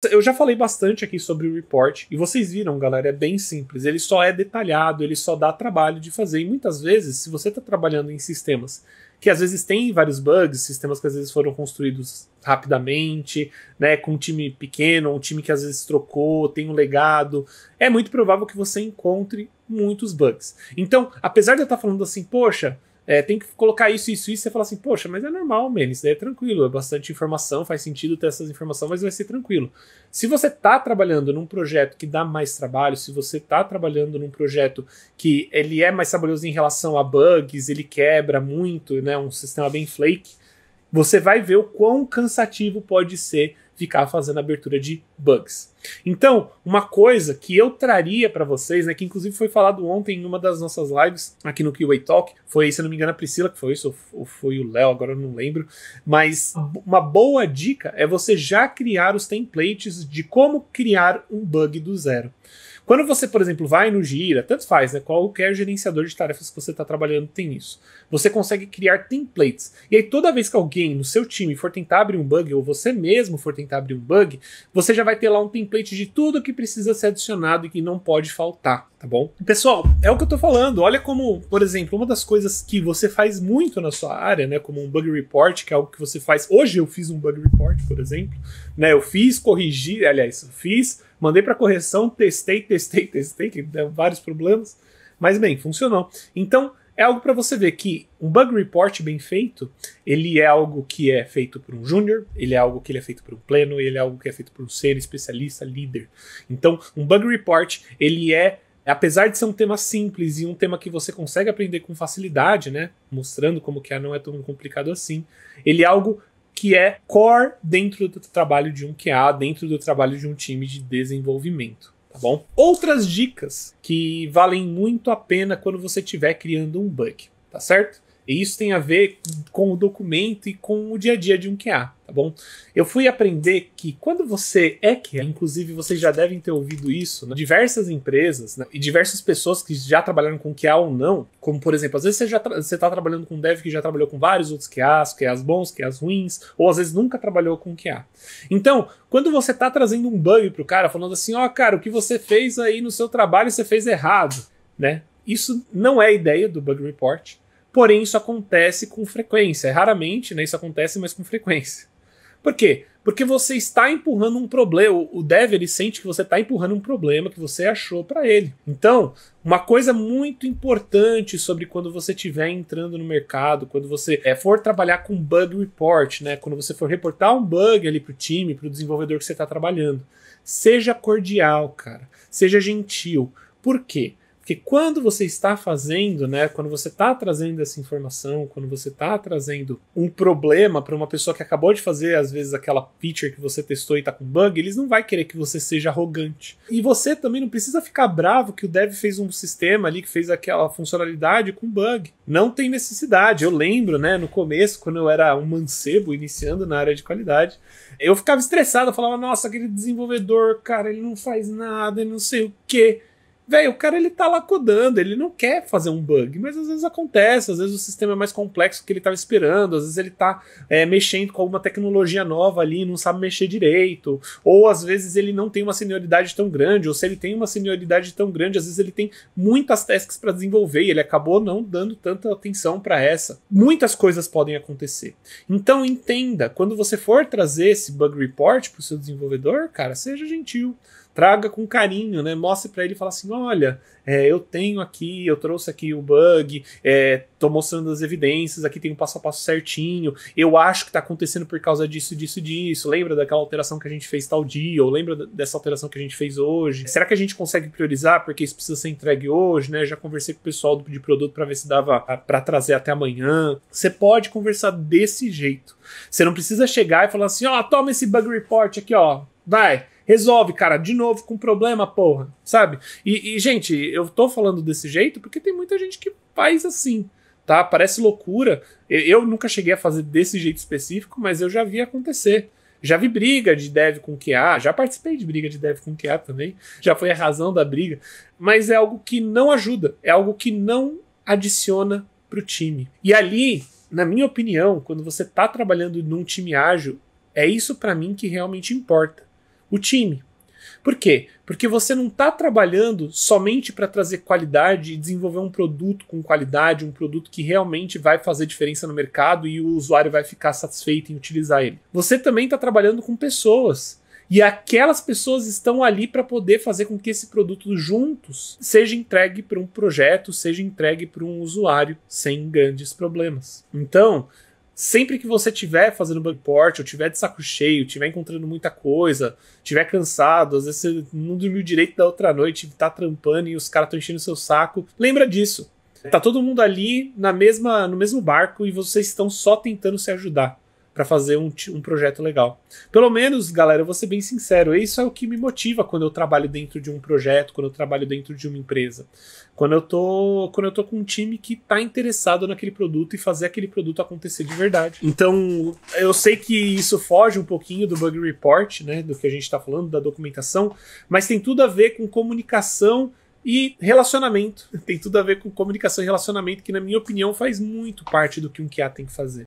Eu já falei bastante aqui sobre o report, e vocês viram, galera, é bem simples. Ele só é detalhado, ele só dá trabalho de fazer. E muitas vezes, se você está trabalhando em sistemas que às vezes têm vários bugs, sistemas que às vezes foram construídos rapidamente, né, com um time pequeno, um time que às vezes trocou, tem um legado, é muito provável que você encontre muitos bugs. Então, apesar de eu estar falando assim, poxa, tem que colocar isso, você fala assim, poxa, mas é normal, man, isso daí é tranquilo, é bastante informação, faz sentido ter essas informações, mas vai ser tranquilo. Se você está trabalhando num projeto que dá mais trabalho, se você está trabalhando num projeto que ele é mais trabalhoso em relação a bugs, ele quebra muito, né, um sistema bem flake, você vai ver o quão cansativo pode ser ficar fazendo abertura de bugs. Então, uma coisa que eu traria para vocês, né, que inclusive foi falado ontem em uma das nossas lives aqui no QA Talk, foi, se não me engano, a Priscila que foi isso, ou foi o Léo, agora eu não lembro, mas uma boa dica é você já criar os templates de como criar um bug do zero. Quando você, por exemplo, vai no Jira, tanto faz, né? Qualquer gerenciador de tarefas que você está trabalhando tem isso. Você consegue criar templates. E aí, toda vez que alguém no seu time for tentar abrir um bug, ou você mesmo for tentar abrir um bug, você já vai ter lá um template de tudo que precisa ser adicionado e que não pode faltar, tá bom? Pessoal, é o que eu tô falando. Olha como, por exemplo, uma das coisas que você faz muito na sua área, né? Como um bug report, que é algo que você faz. Hoje eu fiz um bug report, por exemplo, né? Eu fiz, corrigi, aliás, eu fiz. Mandei para correção, testei, que deu vários problemas, mas bem, funcionou. Então, é algo para você ver que um bug report bem feito, ele é algo que é feito por um júnior, ele é algo que ele é feito por um pleno, ele é algo que é feito por um sênior, especialista, líder. Então, um bug report, ele é, apesar de ser um tema simples e um tema que você consegue aprender com facilidade, né, mostrando como que não é tão complicado assim, ele é algo que é core dentro do trabalho de um QA, dentro do trabalho de um time de desenvolvimento, tá bom? Outras dicas que valem muito a pena quando você estiver criando um bug, tá certo? E isso tem a ver com o documento e com o dia a dia de um QA, tá bom? Eu fui aprender que quando você é QA, inclusive vocês já devem ter ouvido isso, né? Diversas empresas, né? E diversas pessoas que já trabalharam com QA ou não, como por exemplo, às vezes você está trabalhando com um dev que já trabalhou com vários outros QAs bons, QAs ruins, ou às vezes nunca trabalhou com QA. Então, quando você está trazendo um bug pro cara, falando assim, ó, cara, o que você fez aí no seu trabalho, você fez errado, né? Isso não é a ideia do bug report. Porém, isso acontece com frequência. Raramente, né, isso acontece, mas com frequência. Por quê? Porque você está empurrando um problema. O dev, ele sente que você está empurrando um problema que você achou para ele. Então, uma coisa muito importante sobre quando você estiver entrando no mercado, quando você for trabalhar com bug report, né, quando você for reportar um bug ali para o time, para o desenvolvedor que você está trabalhando, seja cordial, cara. Seja gentil. Por quê? Porque quando você está fazendo, né, quando você está trazendo essa informação, quando você está trazendo um problema para uma pessoa que acabou de fazer, às vezes, aquela feature que você testou e está com bug, eles não vão querer que você seja arrogante. E você também não precisa ficar bravo que o dev fez um sistema ali, que fez aquela funcionalidade com bug. Não tem necessidade. Eu lembro, né, no começo, quando eu era um mancebo iniciando na área de qualidade, eu ficava estressado, eu falava, nossa, aquele desenvolvedor, cara, ele não faz nada, ele não sei o quê. Velho, o cara ele tá lá codando, ele não quer fazer um bug, mas às vezes acontece, às vezes o sistema é mais complexo do que ele estava esperando, às vezes ele tá mexendo com alguma tecnologia nova ali e não sabe mexer direito, ou às vezes ele não tem uma senioridade tão grande, ou se ele tem uma senioridade tão grande, às vezes ele tem muitas tasks para desenvolver e ele acabou não dando tanta atenção para essa. Muitas coisas podem acontecer. Então entenda, quando você for trazer esse bug report pro seu desenvolvedor, cara, seja gentil. Traga com carinho, né? Mostre para ele e fala assim, olha, eu trouxe aqui o bug, tô mostrando as evidências, aqui tem um passo a passo certinho, eu acho que tá acontecendo por causa disso, disso, lembra daquela alteração que a gente fez tal dia, ou lembra dessa alteração que a gente fez hoje? Será que a gente consegue priorizar porque isso precisa ser entregue hoje, né? Já conversei com o pessoal de produto para ver se dava para trazer até amanhã. Você pode conversar desse jeito. Você não precisa chegar e falar assim, ó, toma esse bug report aqui, ó, vai. Resolve, cara, de novo com problema, porra, sabe? E, gente, eu tô falando desse jeito porque tem muita gente que faz assim, tá? Parece loucura. Eu nunca cheguei a fazer desse jeito específico, mas eu já vi acontecer. Já vi briga de dev com QA, já participei de briga de dev com QA também, já foi a razão da briga, mas é algo que não ajuda, é algo que não adiciona pro time. E ali, na minha opinião, quando você tá trabalhando num time ágil, é isso pra mim que realmente importa. O time. Por quê? Porque você não está trabalhando somente para trazer qualidade e desenvolver um produto com qualidade, um produto que realmente vai fazer diferença no mercado e o usuário vai ficar satisfeito em utilizar ele. Você também está trabalhando com pessoas. E aquelas pessoas estão ali para poder fazer com que esse produto juntos seja entregue para um projeto, seja entregue para um usuário sem grandes problemas. Então, sempre que você estiver fazendo bug report, ou estiver de saco cheio, estiver encontrando muita coisa, estiver cansado, às vezes você não dormiu direito da outra noite, está trampando e os caras estão enchendo o seu saco, lembra disso. Tá todo mundo ali no mesmo barco e vocês estão só tentando se ajudar para fazer um projeto legal. Pelo menos, galera, eu vou ser bem sincero, isso é o que me motiva quando eu trabalho dentro de um projeto, quando eu trabalho dentro de uma empresa. Quando eu tô com um time que tá interessado naquele produto e fazer aquele produto acontecer de verdade. Então, eu sei que isso foge um pouquinho do bug report, né, do que a gente tá falando, da documentação, mas tem tudo a ver com comunicação e relacionamento. Tem tudo a ver com comunicação e relacionamento, que na minha opinião faz muito parte do que um QA tem que fazer.